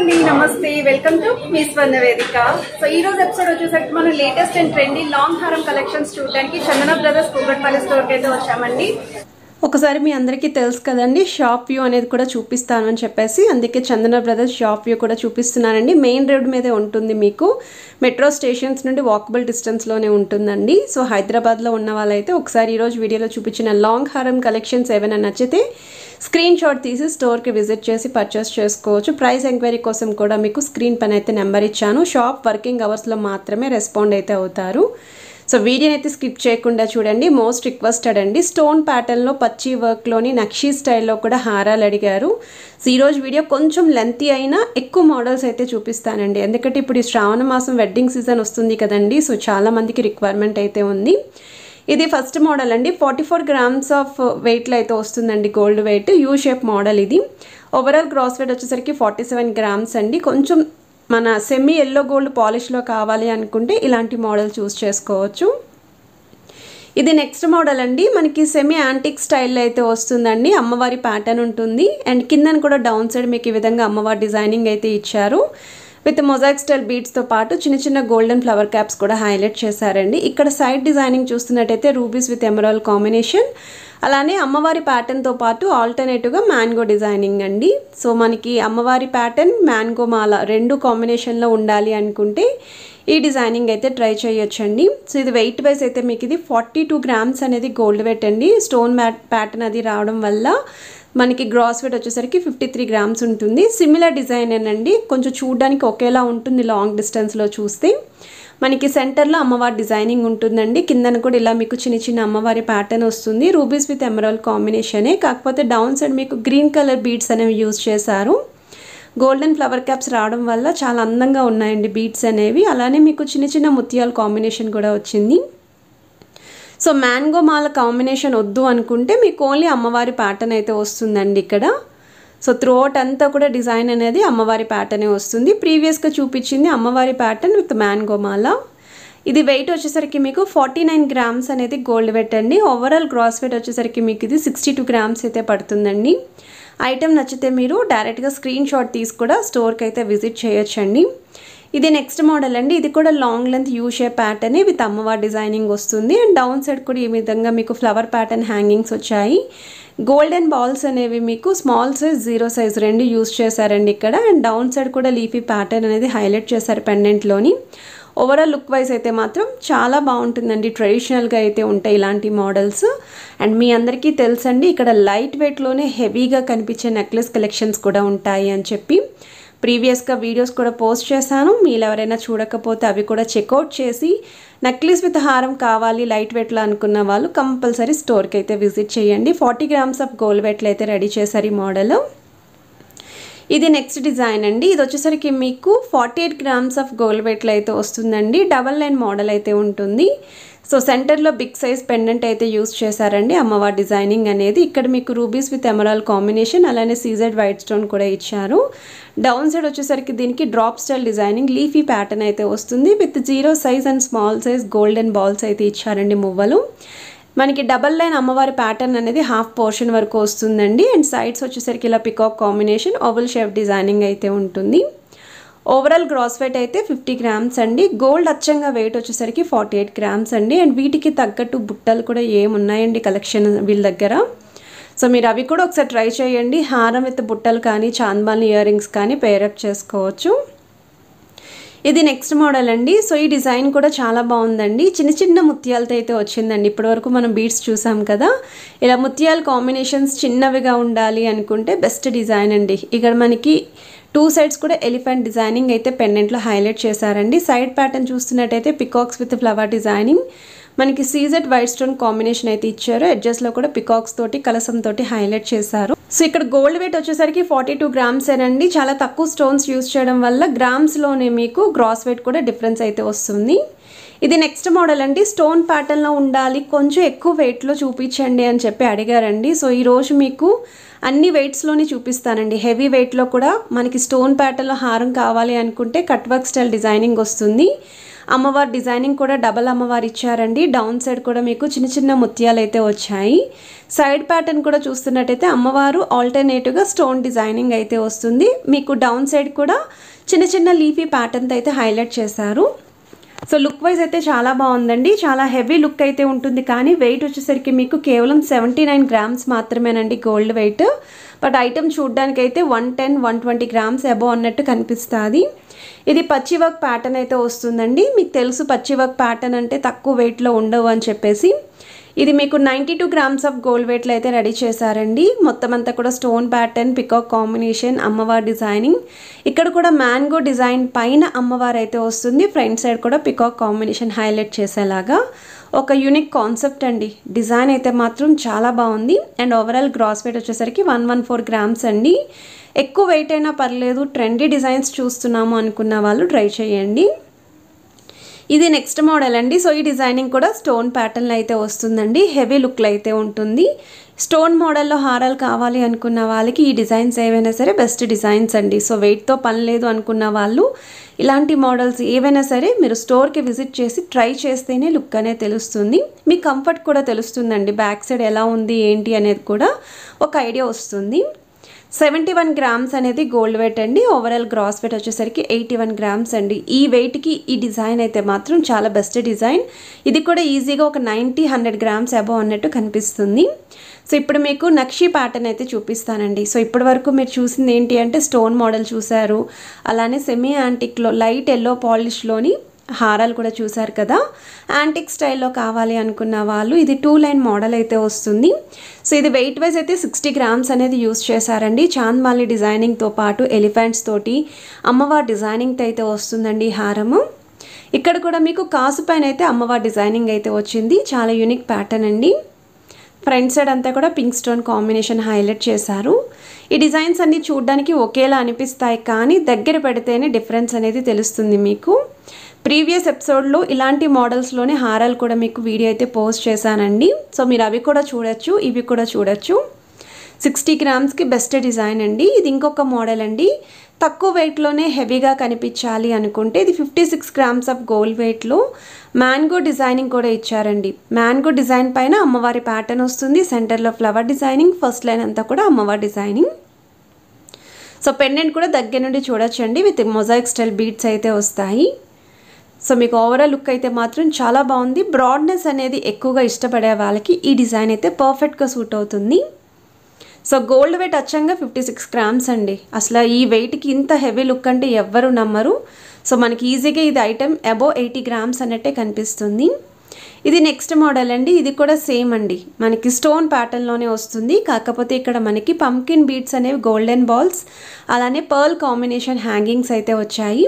అండి నమస్తే welcome to me స్వర్ణ వేదిక. సో ఈ రోజు ఎపిసోడ్ వచ్చేసరికి మనం లేటెస్ట్ అండ్ ట్రెండీ లాంగ్ హారం కలెక్షన్స్ చూడడానికి చందన బ్రదర్స్ కూకట్పల్లి స్టోర్ కి అయితే వచ్చామండి. ఒకసారి మీ అందరికీ తెలుసు కదండి, షాప్ వ్యూ అనేది కూడా చూపిస్తాను అని చెప్పేసి అందుకే చందన బ్రదర్స్ షాప్ వ్యూ కూడా చూపిస్తున్నానండి. మెయిన్ రోడ్ మీదే ఉంటుంది, మీకు మెట్రో స్టేషన్స్ నుండి వాకబుల్ డిస్టెన్స్లోనే ఉంటుందండి. సో హైదరాబాద్లో ఉన్న వాళ్ళైతే ఒకసారి ఈరోజు వీడియోలో చూపించిన లాంగ్ హారం కలెక్షన్స్ ఏమైనా నచ్చితే స్క్రీన్ షాట్ తీసి స్టోర్కి విజిట్ చేసి పర్చేస్ చేసుకోవచ్చు. ప్రైస్ ఎంక్వైరీ కోసం కూడా మీకు స్క్రీన్ పైన అయితే నెంబర్ ఇచ్చాను. షాప్ వర్కింగ్ అవర్స్లో మాత్రమే రెస్పాండ్ అయితే అవుతారు. సో వీడియోని అయితే స్కిప్ చేయకుండా చూడండి. మోస్ట్ రిక్వెస్టెడ్ అండి, స్టోన్ ప్యాటర్న్లో పచ్చి వర్క్లోని నక్షీ స్టైల్లో కూడా హారాలు అడిగారు. సో ఈరోజు వీడియో కొంచెం లెంతీ అయినా ఎక్కువ మోడల్స్ అయితే చూపిస్తానండి, ఎందుకంటే ఇప్పుడు ఈ శ్రావణ మాసం వెడ్డింగ్ సీజన్ వస్తుంది కదండి. సో చాలామందికి రిక్వైర్మెంట్ అయితే ఉంది. ఇది ఫస్ట్ మోడల్ అండి, 44 grams ఆఫ్ వెయిట్లో అయితే వస్తుందండి, gold weight U shape model. ఇది ఓవరాల్ గ్రాస్ వెయిట్ వచ్చేసరికి 47 grams అండి. కొంచెం మన సెమీ ఎల్లో గోల్డ్ పాలిష్లో కావాలి అనుకుంటే ఇలాంటి మోడల్ చూస్ చేసుకోవచ్చు. ఇది నెక్స్ట్ మోడల్ అండి, మనకి సెమీ యాంటిక్ స్టైల్లో అయితే వస్తుందండి. అమ్మవారి ప్యాటర్న్ ఉంటుంది అండ్ కిందన కూడా డౌన్ సైడ్ మీకు ఈ విధంగా అమ్మవారి డిజైనింగ్ అయితే ఇచ్చారు. విత్ మొజాయిక్ స్టైల్ బీడ్స్తో పాటు చిన్న చిన్న గోల్డెన్ ఫ్లవర్ క్యాప్స్ కూడా హైలైట్ చేశారండి. ఇక్కడ సైడ్ డిజైనింగ్ చూస్తున్నట్టయితే రూబీస్ విత్ ఎమరాల్డ్ కాంబినేషన్, అలానే అమ్మవారి ప్యాటర్న్తో పాటు ఆల్టర్నేటివ్గా మ్యాంగో డిజైనింగ్ అండి. సో మనకి అమ్మవారి ప్యాటర్న్ మ్యాంగో మాల రెండు కాంబినేషన్లో ఉండాలి అనుకుంటే ఈ డిజైనింగ్ అయితే ట్రై చేయొచ్చండి. సో ఇది వెయిట్ వైజ్ అయితే మీకు ఇది 42 grams అనేది గోల్డ్ వెయిట్ అండి. స్టోన్ ప్యాటర్న్ అది రావడం వల్ల మనకి గ్రాస్ వెయిట్ వచ్చేసరికి 53 grams ఉంటుంది. సిమిలర్ డిజైన్ అండి, కొంచెం చూడడానికి ఒకేలా ఉంటుంది లాంగ్ డిస్టెన్స్లో చూస్తే. మనకి సెంటర్లో అమ్మవారి డిజైనింగ్ ఉంటుందండి, కిందన కూడా ఇలా మీకు చిన్న చిన్న అమ్మవారి ప్యాటర్న్ వస్తుంది. రూబీస్ విత్ ఎమరాల్డ్ కాంబినేషనే, కాకపోతే డౌన్ సైడ్ మీకు గ్రీన్ కలర్ బీడ్స్ అనేవి యూజ్ చేశారు. గోల్డెన్ ఫ్లవర్ క్యాప్స్ రావడం వల్ల చాలా అందంగా ఉన్నాయండి బీడ్స్ అనేవి. అలానే మీకు చిన్న చిన్న ముత్యాల కాంబినేషన్ కూడా వచ్చింది. సో మ్యాంగో మాల కాంబినేషన్ వద్దు అనుకుంటే మీకు ఓన్లీ అమ్మవారి ప్యాటర్న్ అయితే వస్తుందండి ఇక్కడ. సో త్రూఅవుట్ అంతా కూడా డిజైన్ అనేది అమ్మవారి ప్యాటర్నే వస్తుంది. ప్రీవియస్గా చూపించింది అమ్మవారి ప్యాటర్న్ విత్ మ్యాంగో మాల. ఇది వెయిట్ వచ్చేసరికి మీకు 49 grams అనేది గోల్డ్ వెయిట్ అండి. ఓవరాల్ గ్రాస్ వెయిట్ వచ్చేసరికి మీకు ఇది 62 grams అయితే పడుతుందండి. ఐటెం నచ్చితే మీరు డైరెక్ట్గా స్క్రీన్ షాట్ తీసి కూడా స్టోర్కి అయితే విజిట్ చేయొచ్చండి. ఇది నెక్స్ట్ మోడల్ అండి, ఇది కూడా long length U shape pattern with అమ్మవారి డిజైనింగ్ వస్తుంది. అండ్ డౌన్ సైడ్ కూడా ఈ విధంగా మీకు ఫ్లవర్ ప్యాటర్న్ హ్యాంగింగ్స్ వచ్చాయి. గోల్డెన్ బాల్స్ అనేవి మీకు స్మాల్ సైజ్ 0 size రెండు యూజ్ చేశారండి ఇక్కడ. అండ్ డౌన్ సైడ్ కూడా లీఫీ ప్యాటర్న్ అనేది హైలైట్ చేశారు పెండెంట్లోని. ఓవరాల్ లుక్ వైజ్ అయితే మాత్రం చాలా బాగుంటుందండి, ట్రెడిషనల్గా అయితే ఉంటాయి ఇలాంటి మోడల్స్. అండ్ మీ అందరికీ తెలుసండి, ఇక్కడ లైట్ వెయిట్లోనే హెవీగా కనిపించే నెక్లెస్ కలెక్షన్స్ కూడా ఉంటాయి అని చెప్పి ప్రీవియస్గా వీడియోస్ కూడా పోస్ట్ చేశాను. మీరు ఎవరైనా చూడకపోతే అవి కూడా చెక్అవుట్ చేసి నెక్లెస్ విత్ హారం కావాలి లైట్ వెయిట్లో అనుకున్న వాళ్ళు కంపల్సరీ స్టోర్కి అయితే విజిట్ చేయండి. 40 grams ఆఫ్ గోల్డ్ వెయిట్లో అయితే రెడీ చేశారు ఈ మోడల్. ఇది నెక్స్ట్ డిజైన్ అండి, ఇది వచ్చేసరికి మీకు 48 grams ఆఫ్ గోల్డ్ వెయిట్లో అయితే వస్తుందండి. డబల్ లైన్ మోడల్ అయితే ఉంటుంది. సో సెంటర్లో బిగ్ సైజ్ పెండెంట్ అయితే యూజ్ చేశారండి అమ్మవారి డిజైనింగ్ అనేది. ఇక్కడ మీకు రూబీస్ విత్ ఎమరాల్డ్ కాంబినేషన్, అలానే సీజెడ్ వైట్ స్టోన్ కూడా ఇచ్చారు. డౌన్ సైడ్ వచ్చేసరికి దీనికి drop style designing leafy pattern అయితే వస్తుంది. With 0 size and small size golden balls అయితే ఇచ్చారండి మువ్వలు. మనకి డబల్ లైన్ అమ్మవారి ప్యాటర్న్ అనేది హాఫ్ పోర్షన్ వరకు వస్తుందండి. అండ్ సైడ్స్ వచ్చేసరికి ఇలా peacock combination oval shape designing అయితే ఉంటుంది. ఓవరాల్ గ్రాస్ వెయిట్ అయితే 50 grams అండి. గోల్డ్ అచ్చంగా వెయిట్ వచ్చేసరికి 48 grams అండి. అండ్ వీటికి తగ్గట్టు బుట్టలు కూడా ఏమున్నాయండి కలెక్షన్ వీళ్ళ దగ్గర. సో మీరు అవి కూడా ఒకసారి ట్రై చేయండి. హారం విత్ బుట్టలు కానీ చాంద్బాల్ ఇయర్ రింగ్స్ కానీ పేరప్ చేసుకోవచ్చు. ఇది నెక్స్ట్ మోడల్ అండి. సో ఈ డిజైన్ కూడా చాలా బాగుందండి, చిన్న చిన్న ముత్యాలతో అయితే వచ్చిందండి. ఇప్పటివరకు మనం బీడ్స్ చూసాం కదా, ఇలా ముత్యాల కాంబినేషన్స్ చిన్నవిగా ఉండాలి అనుకుంటే బెస్ట్ డిజైన్ అండి. ఇక్కడ మనకి 2 sides కూడా ఎలిఫెంట్ డిజైనింగ్ అయితే పెండెంట్లో హైలైట్ చేశారండి. సైడ్ ప్యాటర్న్ చూస్తున్నట్టయితే పికాక్స్ విత్ ఫ్లవర్ డిజైనింగ్, మనకి సీజెడ్ వైట్ స్టోన్ కాంబినేషన్ అయితే ఇచ్చారు. ఎడ్జెస్లో కూడా పికాక్స్ తోటి కలసం తోటి హైలైట్ చేశారు. సో ఇక్కడ గోల్డ్ వెయిట్ వచ్చేసరికి 42 grams అండి. చాలా తక్కువ స్టోన్స్ యూజ్ చేయడం వల్ల గ్రామ్స్లోనే మీకు గ్రాస్ వెయిట్ కూడా డిఫరెన్స్ అయితే వస్తుంది. ఇది నెక్స్ట్ మోడల్ అండి, స్టోన్ ప్యాటర్న్లో ఉండాలి కొంచెం ఎక్కువ వెయిట్లో చూపించండి అని చెప్పి అడిగారండి. సో ఈరోజు మీకు అన్ని వెయిట్స్లోనే చూపిస్తానండి. హెవీ వెయిట్లో కూడా మనకి స్టోన్ ప్యాటర్న్లో హారం కావాలి అనుకుంటే కట్ వర్క్ స్టైల్ డిజైనింగ్ వస్తుంది. అమ్మవారి డిజైనింగ్ కూడా డబల్ అమ్మవారు ఇచ్చారండి. డౌన్ సైడ్ కూడా మీకు చిన్న చిన్న ముత్యాలు అయితే వచ్చాయి. సైడ్ ప్యాటర్న్ కూడా చూస్తున్నట్టయితే అమ్మవారు ఆల్టర్నేటివ్గా స్టోన్ డిజైనింగ్ అయితే వస్తుంది. మీకు డౌన్ సైడ్ కూడా చిన్న చిన్న లీఫీ ప్యాటర్న్ అయితే హైలైట్ చేశారు. సో లుక్ వైజ్ అయితే చాలా బాగుందండి. చాలా హెవీ లుక్ అయితే ఉంటుంది, కానీ వెయిట్ వచ్చేసరికి మీకు కేవలం 79 గ్రామ్స్ మాత్రమేనండి గోల్డ్ వెయిట్. బట్ ఐటమ్ చూడడానికి అయితే 110-120 గ్రామ్స్ అబోవ్ అన్నట్టు కనిపిస్తుంది. ఇది పచ్చి వర్క్ ప్యాటర్న్ అయితే వస్తుందండి. మీకు తెలుసు పచ్చి వర్క్ ప్యాటర్న్ అంటే తక్కువ వెయిట్లో ఉండవు అని చెప్పేసి. ఇది మీకు 92 గ్రామ్స్ ఆఫ్ గోల్డ్ వెయిట్లో అయితే రెడీ చేశారండి. మొత్తం అంతా కూడా స్టోన్ ప్యాటర్న్, పికాక్ కాంబినేషన్, అమ్మవారి డిజైనింగ్. ఇక్కడ కూడా మ్యాంగో డిజైన్ పైన అమ్మవారు అయితే వస్తుంది. ఫ్రంట్ సైడ్ కూడా పికాక్ కాంబినేషన్ హైలైట్ చేసేలాగా ఒక యూనిక్ కాన్సెప్ట్ అండి. డిజైన్ అయితే మాత్రం చాలా బాగుంది. అండ్ ఓవరాల్ గ్రాస్ వెయిట్ వచ్చేసరికి 114 గ్రామ్స్ అండి. ఎక్కువ వెయిట్ అయినా పర్లేదు, ట్రెండీ డిజైన్స్ చూస్తున్నాము అనుకున్న వాళ్ళు ట్రై చేయండి. ఇది నెక్స్ట్ మోడల్ అండి. సో ఈ డిజైనింగ్ కూడా స్టోన్ ప్యాటర్న్లో అయితే వస్తుందండి. హెవీ లుక్లో అయితే ఉంటుంది. స్టోన్ మోడల్లో హారాలు కావాలి అనుకున్న వాళ్ళకి ఈ డిజైన్స్ ఏవైనా సరే బెస్ట్ డిజైన్స్ అండి. సో వెయిట్తో పని లేదు అనుకున్న వాళ్ళు ఇలాంటి మోడల్స్ ఏవైనా సరే మీరు స్టోర్కి విజిట్ చేసి ట్రై చేస్తేనే లుక్ అనేది తెలుస్తుంది. మీ కంఫర్ట్ కూడా తెలుస్తుందండి. బ్యాక్ సైడ్ ఎలా ఉంది ఏంటి అనేది కూడా ఒక ఐడియా వస్తుంది. 71 గ్రామ్స్ అనేది గోల్డ్ వెయిట్ అండి. ఓవరాల్ గ్రాస్ వెయిట్ వచ్చేసరికి 81 గ్రామ్స్ అండి. ఈ వెయిట్కి ఈ డిజైన్ అయితే మాత్రం చాలా బెస్ట్ డిజైన్. ఇది కూడా ఈజీగా ఒక 90-100 గ్రామ్స్ అబోవ్ అన్నట్టు కనిపిస్తుంది. సో ఇప్పుడు మీకు నక్షి ప్యాటర్న్ అయితే చూపిస్తానండి. సో ఇప్పటి వరకు మీరు చూసింది ఏంటి అంటే స్టోన్ మోడల్ చూసారు, అలానే సెమీ యాంటిక్లో లైట్ ఎల్లో పాలిష్లోని హారాలు కూడా చూసారు కదా. యాంటిక్ స్టైల్లో కావాలి అనుకున్న వాళ్ళు ఇది 2 లైన్ మోడల్ అయితే వస్తుంది. సో ఇది వెయిట్ వైజ్ అయితే 60 గ్రామ్స్ అనేది యూస్ చేశారండి. చాంద్మాలి డిజైనింగ్తో పాటు ఎలిఫెంట్స్ తోటి అమ్మవారి డిజైనింగ్తో అయితే వస్తుందండి హారము. ఇక్కడ కూడా మీకు కాసు పైన అయితే అమ్మవారి డిజైనింగ్ అయితే వచ్చింది. చాలా యూనిక్ ప్యాటర్న్ అండి. ఫ్రంట్ సైడ్ అంతా కూడా పింక్ స్టోన్ కాంబినేషన్ హైలైట్ చేశారు. ఈ డిజైన్స్ అన్ని చూడడానికి ఒకేలా అనిపిస్తాయి, కానీ దగ్గర పెడితేనే డిఫరెన్స్ అనేది తెలుస్తుంది మీకు. ప్రీవియస్ ఎపిసోడ్లో ఇలాంటి మోడల్స్లోనే హారాలు కూడా మీకు వీడియో అయితే పోస్ట్ చేశానండి. సో మీరు అవి కూడా చూడొచ్చు, ఇవి కూడా చూడొచ్చు. 60 గ్రామ్స్కి బెస్ట్ డిజైన్ అండి. ఇది ఇంకొక మోడల్ అండి. తక్కువ వెయిట్లోనే హెవీగా కనిపించాలి అనుకుంటే ఇది 56 గ్రామ్స్ ఆఫ్ గోల్డ్ వెయిట్లో మ్యాంగో డిజైనింగ్ కూడా ఇచ్చారండి. మ్యాంగో డిజైన్ పైన అమ్మవారి ప్యాటర్న్ వస్తుంది. సెంటర్లో ఫ్లవర్ డిజైనింగ్, ఫస్ట్ లైన్ అంతా కూడా అమ్మవారి డిజైనింగ్. సో పెండెంట్ కూడా దగ్గర నుండి చూడొచ్చండి. విత్ మొజాయిక్ స్టైల్ బీడ్స్ అయితే వస్తాయి. సో మీకు ఓవరాల్ లుక్ అయితే మాత్రం చాలా బాగుంది. బ్రాడ్నెస్ అనేది ఎక్కువగా ఇష్టపడే వాళ్ళకి ఈ డిజైన్ అయితే పర్ఫెక్ట్గా సూట్ అవుతుంది. సో గోల్డ్ వెయిట్ అచ్చంగా 56 గ్రామ్స్ అండి. అసలు ఈ వెయిట్కి ఇంత హెవీ లుక్ అంటే ఎవ్వరు నమ్మరు. సో మనకి ఈజీగా ఇది ఐటమ్ అబోవ్ 80 గ్రామ్స్ అన్నట్టే కనిపిస్తుంది. ఇది నెక్స్ట్ మోడల్ అండి. ఇది కూడా సేమ్ అండి, మనకి స్టోన్ ప్యాటర్న్లోనే వస్తుంది. కాకపోతే ఇక్కడ మనకి పంకిన్ బీడ్స్ అనేవి గోల్డెన్ బాల్స్, అలానే పర్ల్ కాంబినేషన్ హ్యాంగింగ్స్ అయితే వచ్చాయి.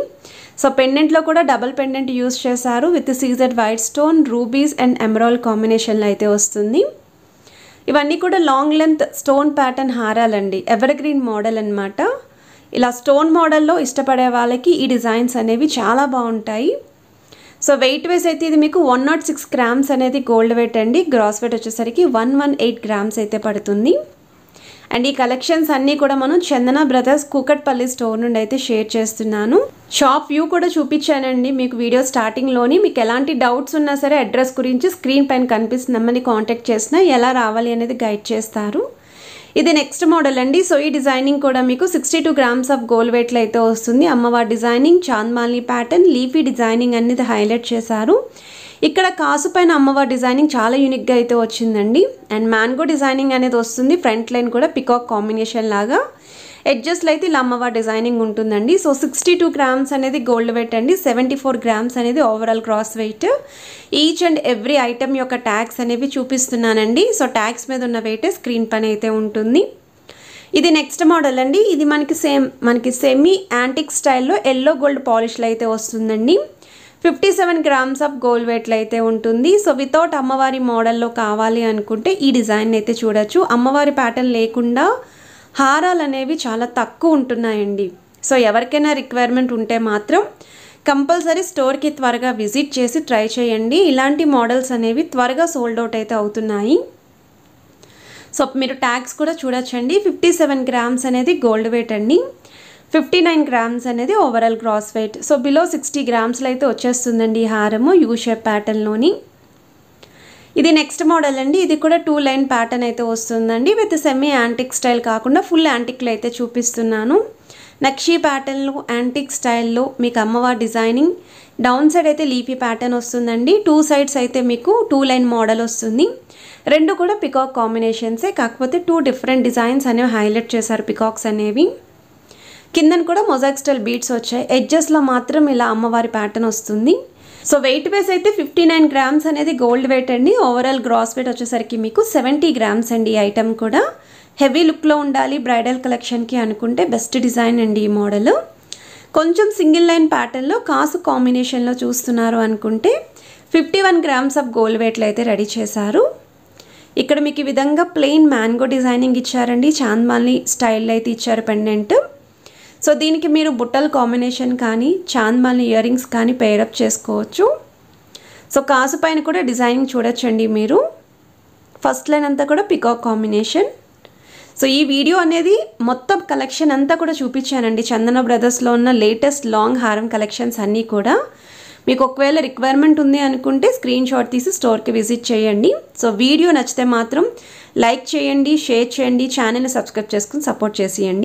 సో పెండెంట్లో కూడా డబల్ పెండెంట్ యూస్ చేశారు. With CZ white stone, rubies and emerald కాంబినేషన్లో అయితే వస్తుంది. ఇవన్నీ కూడా లాంగ్ లెంత్ స్టోన్ ప్యాటర్న్ హారాలండి. ఎవర్ గ్రీన్ మోడల్ అనమాట. ఇలా స్టోన్ మోడల్లో ఇష్టపడే వాళ్ళకి ఈ డిజైన్స్ అనేవి చాలా బాగుంటాయి. సో వెయిట్ వైజ్ అయితే ఇది మీకు 106 గ్రామ్స్ అనేది గోల్డ్ వెయిట్ అండి. గ్రాస్ వెయిట్ వచ్చేసరికి 118 గ్రామ్స్ అయితే పడుతుంది. అండ్ ఈ కలెక్షన్స్ అన్నీ కూడా మనం చందన బ్రదర్స్ కూకట్పల్లి స్టోర్ నుండి అయితే షేర్ చేస్తున్నాను. షాప్ వ్యూ కూడా చూపించానండి మీకు వీడియో స్టార్టింగ్లోని. మీకు ఎలాంటి డౌట్స్ ఉన్నా సరే అడ్రస్ గురించి స్క్రీన్ పైన కనిపిస్తున్న నెంబర్ని కాంటాక్ట్ చేసినా ఎలా రావాలి అనేది గైడ్ చేస్తారు. ఇది నెక్స్ట్ మోడల్ అండి. సో ఈ డిజైనింగ్ కూడా మీకు 62 గ్రామ్స్ ఆఫ్ గోల్డ్ వెయిట్లో అయితే వస్తుంది. అమ్మవారి డిజైనింగ్, చాంద్మాలి ప్యాటర్న్, లీఫీ డిజైనింగ్ అనేది హైలైట్ చేశారు. ఇక్కడ కాసు పైన అమ్మవారి డిజైనింగ్ చాలా యూనిక్గా అయితే వచ్చిందండి. అండ్ మ్యాంగో డిజైనింగ్ అనేది వస్తుంది. ఫ్రంట్ లైన్ కూడా పికాక్ కాంబినేషన్ లాగా, ఎడ్జెస్లో అయితే ఇలా అమ్మవారి డిజైనింగ్ ఉంటుందండి. సో 62 గ్రామ్స్ అనేది గోల్డ్ వెయిట్ అండి. 74 గ్రామ్స్ అనేది overall gross weight. Each and every item యొక్క ట్యాగ్స్ అనేవి చూపిస్తున్నానండి. సో ట్యాగ్స్ మీద ఉన్న వెయిటే స్క్రీన్ పైన అయితే ఉంటుంది. ఇది నెక్స్ట్ మోడల్ అండి. ఇది మనకి సెమీ యాంటిక్ స్టైల్లో ఎల్లో గోల్డ్ పాలిష్లో అయితే వస్తుందండి. 57 గ్రామ్స్ ఆఫ్ గోల్డ్ వెయిట్లో అయితే ఉంటుంది. సో వితౌట్ అమ్మవారి మోడల్లో కావాలి అనుకుంటే ఈ డిజైన్ అయితే చూడొచ్చు. అమ్మవారి ప్యాటర్న్ లేకుండా హారాలు అనేవి చాలా తక్కువ ఉంటున్నాయండి. సో ఎవరికైనా రిక్వైర్మెంట్ ఉంటే మాత్రం కంపల్సరీ స్టోర్కి త్వరగా విజిట్ చేసి ట్రై చేయండి. ఇలాంటి మోడల్స్ అనేవి త్వరగా సోల్డ్ అవుట్ అయితే అవుతున్నాయి. సో మీరు ట్యాగ్స్ కూడా చూడొచ్చండి. 57 గ్రామ్స్ అనేది గోల్డ్ వెయిట్ అండి. 59 గ్రామ్స్ అనేది overall gross weight. So below 60 గ్రామ్స్లో అయితే వచ్చేస్తుందండి ఈ హారము యూ షేప్ ప్యాటర్న్లోని. ఇది నెక్స్ట్ మోడల్ అండి. ఇది కూడా 2 లైన్ ప్యాటర్న్ అయితే వస్తుందండి విత్ సెమీ యాంటిక్ స్టైల్ కాకుండా ఫుల్ యాంటిక్లో అయితే చూపిస్తున్నాను. నక్షీ ప్యాటర్న్లో యాంటిక్ స్టైల్లో మీకు అమ్మవారి డిజైనింగ్, డౌన్ సైడ్ అయితే లీఫీ ప్యాటర్న్ వస్తుందండి. 2 సైడ్స్ అయితే మీకు 2 లైన్ మోడల్ వస్తుంది. రెండు కూడా పికాక్ కాంబినేషన్సే, కాకపోతే 2 డిఫరెంట్ డిజైన్స్ అనేవి హైలైట్ చేశారు పికాక్స్ అనేవి. కిందన కూడా మొజాయిక్ స్టైల్ బీడ్స్ వచ్చాయి. ఎడ్జెస్లో మాత్రం ఇలా అమ్మవారి ప్యాటర్న్ వస్తుంది. సో వెయిట్ బేస్ అయితే 59 గ్రామ్స్ అనేది గోల్డ్ వెయిట్ అండి. ఓవరాల్ గ్రాస్ వెయిట్ వచ్చేసరికి మీకు 70 గ్రామ్స్ అండి. ఈ ఐటమ్ కూడా హెవీ లుక్లో ఉండాలి బ్రైడల్ కలెక్షన్కి అనుకుంటే బెస్ట్ డిజైన్ అండి ఈ మోడల్. కొంచెం సింగిల్ లైన్ ప్యాటర్న్లో కాసు కాంబినేషన్లో చూస్తున్నారు అనుకుంటే 51 గ్రామ్స్ ఆఫ్ గోల్డ్ వెయిట్లో అయితే రెడీ చేశారు. ఇక్కడ మీకు ఈ విధంగా ప్లెయిన్ మ్యాంగో డిజైనింగ్ ఇచ్చారండి. చాంద్మాలి స్టైల్లో అయితే ఇచ్చారు పెండెంట్. సో దీనికి మీరు బుట్టల కాంబినేషన్ కానీ చాంద్మాలి ఇయర్ రింగ్స్ కానీ పేరప్ చేసుకోవచ్చు. సో కాసు పైన కూడా డిజైనింగ్ చూడొచ్చండి మీరు. ఫస్ట్ లైన్ అంతా కూడా పికాక్ కాంబినేషన్. సో ఈ వీడియో అనేది మొత్తం కలెక్షన్ అంతా కూడా చూపించానండి. చందన బ్రదర్స్లో ఉన్న లేటెస్ట్ లాంగ్ హారం కలెక్షన్స్ అన్నీ కూడా. మీకు ఒకవేళ రిక్వైర్మెంట్ ఉంది అనుకుంటే స్క్రీన్ షాట్ తీసి స్టోర్కి విజిట్ చేయండి. సో వీడియో నచ్చితే మాత్రం లైక్ చేయండి, షేర్ చేయండి, ఛానల్ని సబ్స్క్రైబ్ చేసుకుని సపోర్ట్ చేసేయండి.